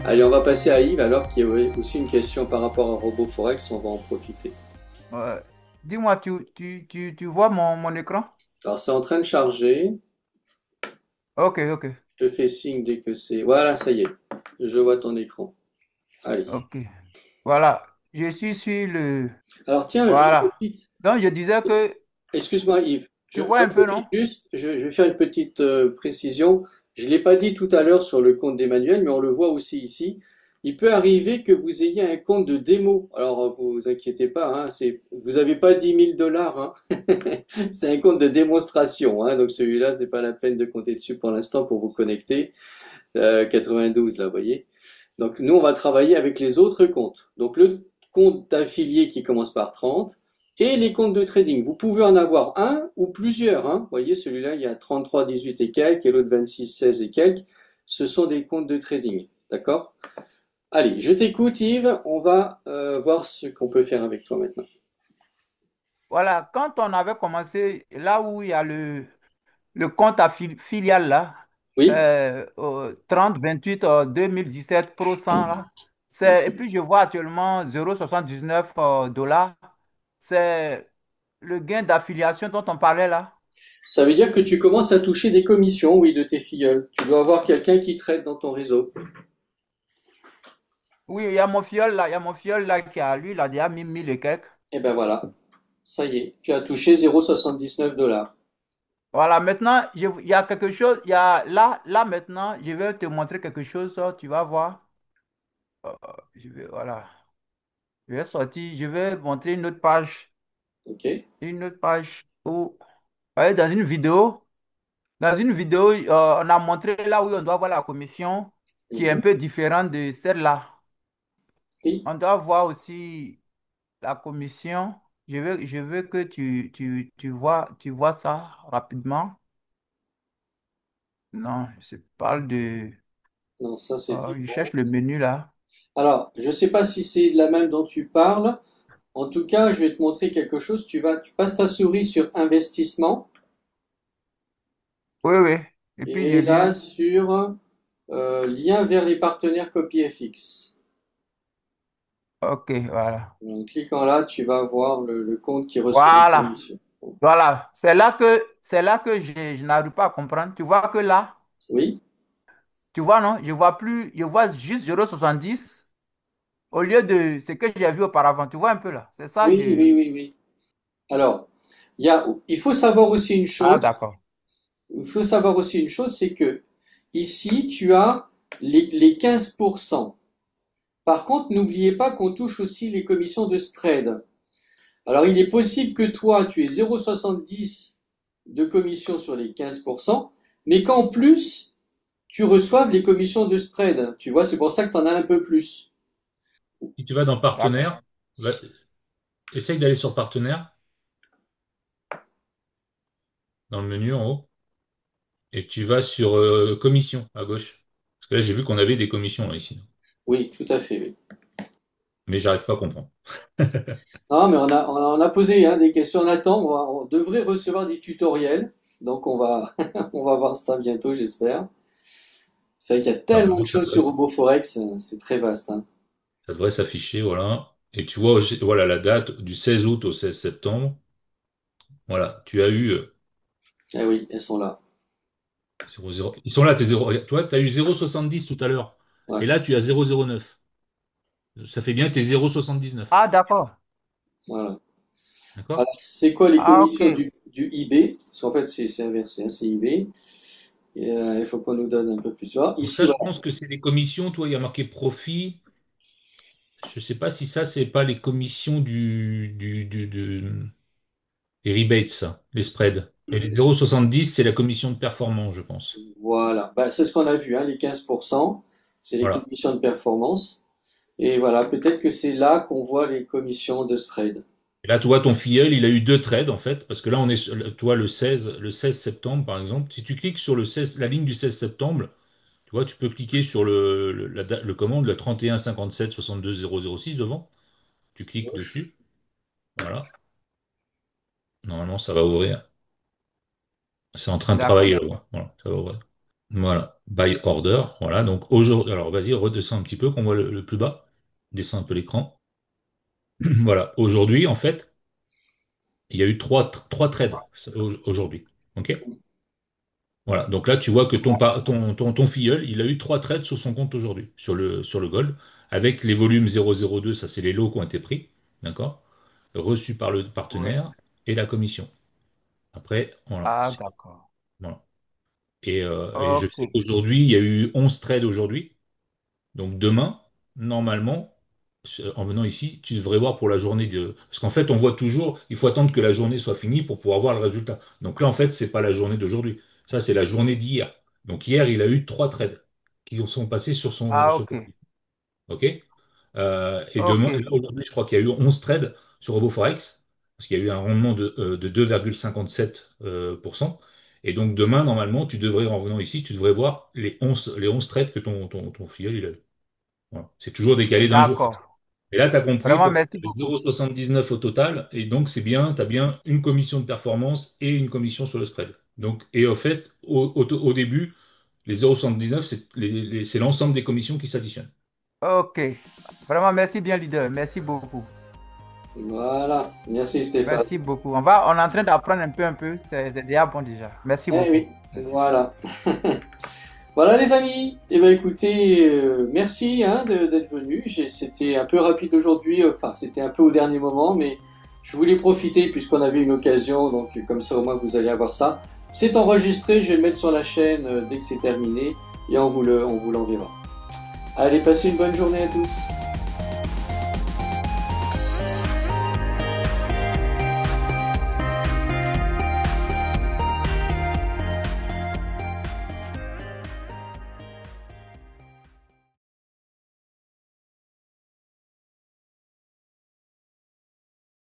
Allez, on va passer à Yves alors qu'il y a aussi une question par rapport à RoboForex, on va en profiter. Euh, Dis-moi, tu vois mon écran? Alors c'est en train de charger, Ok, ok, je te fais signe dès que c'est... Voilà, ça y est, je vois ton écran. Allez. ok. Voilà, je suis sur le... Alors tiens, j'en Voilà. profite. Donc, je disais que Excuse-moi Yves, tu vois j'en un peu, profite non? juste, je vais faire une petite précision. Je ne l'ai pas dit tout à l'heure sur le compte d'Emmanuel, mais on le voit aussi ici. Il peut arriver que vous ayez un compte de démo. Alors, vous inquiétez pas, hein, vous n'avez pas 10 000 $, hein. C'est un compte de démonstration, hein, donc celui-là, c'est pas la peine de compter dessus pour l'instant pour vous connecter. 92, là, vous voyez. Donc, nous, on va travailler avec les autres comptes. Donc, le compte d'affilié qui commence par 30 et les comptes de trading. Vous pouvez en avoir un ou plusieurs, hein. Vous voyez, celui-là, il y a 33, 18 et quelques, et l'autre 26, 16 et quelques. Ce sont des comptes de trading. D'accord? Allez, je t'écoute, Yves. On va voir ce qu'on peut faire avec toi maintenant. Voilà, quand on avait commencé, là où il y a le compte à filiale, là, Oui? 30, 28, 2017 Pro 100, là, et puis je vois actuellement 0,79 dollars. C'est le gain d'affiliation dont on parlait là. Ça veut dire que tu commences à toucher des commissions, oui, de tes filleuls. Tu dois avoir quelqu'un qui traite dans ton réseau. Oui, il y a mon filleul là, il y a mon filleul là qui a, lui, il a déjà mis 1000 et quelques. Et ben voilà, ça y est, tu as touché 0,79 $. Voilà, maintenant, il y a quelque chose, il y a là maintenant, je vais te montrer quelque chose, tu vas voir. Voilà, je vais sortir, je vais montrer Ok? une autre page où, ouais, dans une vidéo, on a montré là où on doit voir la commission qui est un Mhm. peu différente de celle-là. Oui. On doit voir aussi la commission. Je veux que tu vois ça rapidement. Non, je parle de... Non, ça c'était je bon. cherche le menu là. Alors, je ne sais pas si c'est de la même dont tu parles. En tout cas, je vais te montrer quelque chose. Tu passes ta souris sur investissement Oui, oui. Et puis je et là viens. sur lien vers les partenaires CopyFX. Ok, voilà. En cliquant là, tu vas voir le compte qui reçoit les Voilà. commissions. Bon. Voilà. C'est là que je n'arrive pas à comprendre. Tu vois que là, Oui, tu vois, non? Je vois plus, je vois juste 0,70 au lieu de ce que j'ai vu auparavant. Tu vois un peu là. C'est ça, oui, oui, oui, oui. Alors, il faut savoir aussi une Ah, chose. d'accord. Il faut savoir aussi une chose, c'est que ici, tu as les 15%. Par contre, n'oubliez pas qu'on touche aussi les commissions de spread. Alors, il est possible que toi, tu aies 0,70 de commission sur les 15%, mais qu'en plus, tu reçoives les commissions de spread. Tu vois, c'est pour ça que tu en as un peu plus. Si tu vas dans D'accord. partenaire, essaye d'aller sur partenaire, dans le menu en haut, et tu vas sur commission à gauche. Parce que là, j'ai vu qu'on avait des commissions là, ici. Oui, tout à fait, oui. Mais j'arrive pas à comprendre. Non, mais on a posé hein, des questions. On attend. On devrait recevoir des tutoriels. Donc, on va voir ça bientôt, j'espère. C'est vrai qu'il y a tellement de Normalement, choses sur RoboForex. C'est très vaste, hein. ça devrait s'afficher, voilà. Et tu vois, voilà la date du 16 août au 16 septembre. Voilà, tu as eu Eh oui, elles sont là. 0,0. Ils sont là, tes 0. Toi, tu as eu 0,70 tout à l'heure. Ouais, Et là, tu as 0,09. Ça fait bien tes 0,79. Ah, d'accord. voilà. D'accord? Alors, c'est quoi les Ah, ok. commissions du IB? Parce qu'en fait, c'est inversé, hein, c'est IB. Et, il faut qu'on nous donne un peu plus. Tu vois, Donc ici, ça, je voilà. pense que c'est des commissions. Toi, il y a marqué profit. Je sais pas si ça, c'est pas les commissions les rebates, ça, les spreads. Et les 0,70, c'est la commission de performance, je pense. Voilà. Bah, c'est ce qu'on a vu, hein, les 15%. C'est les Voilà. commissions de performance. Et voilà, peut-être que c'est là qu'on voit les commissions de spread. Et là, tu vois, ton filleul, il a eu deux trades, en fait, parce que là, on est sur, toi, le 16 septembre, par exemple. Si tu cliques sur le 16, la ligne du 16 septembre, tu vois, tu peux cliquer sur le commande, le 31 57 62 006 devant. Tu cliques dessus. Voilà. Normalement, ça va ouvrir. C'est en train de travailler D'accord. là-bas. Voilà, ça va ouvrir. Voilà, buy order. Voilà, donc aujourd'hui, alors vas-y, redescends un petit peu, qu'on voit le plus bas. Descends un peu l'écran. Voilà, aujourd'hui, en fait, il y a eu trois trades aujourd'hui. OK? Voilà, donc là, tu vois que ton filleul, il a eu trois trades sur son compte aujourd'hui, sur le gold, avec les volumes 002, ça c'est les lots qui ont été pris, d'accord? Reçus par le Oui. partenaire et la commission. Après, voilà. Ah, d'accord. Voilà. Et je Ok. sais qu'aujourd'hui, il y a eu 11 trades aujourd'hui. Donc demain, normalement, en venant ici, tu devrais voir pour la journée de... Parce qu'en fait, on voit toujours, il faut attendre que la journée soit finie pour pouvoir voir le résultat. Donc là, en fait, c'est pas la journée d'aujourd'hui. Ça, c'est la journée d'hier. Donc hier, il a eu trois trades qui sont passés sur Ah, son ok. compte. OK? Et Ok. demain, là, aujourd'hui, je crois qu'il y a eu 11 trades sur RoboForex, parce qu'il y a eu un rendement de 2,57%. Et donc demain, normalement, tu devrais, en venant ici, tu devrais voir les onze trades que ton filleul il a eu. Voilà. C'est toujours décalé d'un jour. D'accord. Et là, tu as compris Vraiment, pourquoi merci c'est beaucoup. 0,79 au total. Et donc, c'est bien, tu as bien une commission de performance et une commission sur le spread. Donc, et au fait, au début, les 0,79, c'est l'ensemble des commissions qui s'additionnent. Ok. Vraiment, merci bien, leader. Merci beaucoup. Voilà, merci Stéphane. Merci beaucoup. On est en train d'apprendre un peu. C'est déjà bon déjà. Merci Eh beaucoup. oui, Merci. voilà. Voilà les amis, eh ben écoutez, merci hein, d'être venus. C'était un peu rapide aujourd'hui, enfin c'était un peu au dernier moment, mais je voulais profiter puisqu'on avait une occasion, donc comme ça au moins vous allez avoir ça. C'est enregistré, je vais le mettre sur la chaîne dès que c'est terminé et on vous l'enverra. Allez, passez une bonne journée à tous.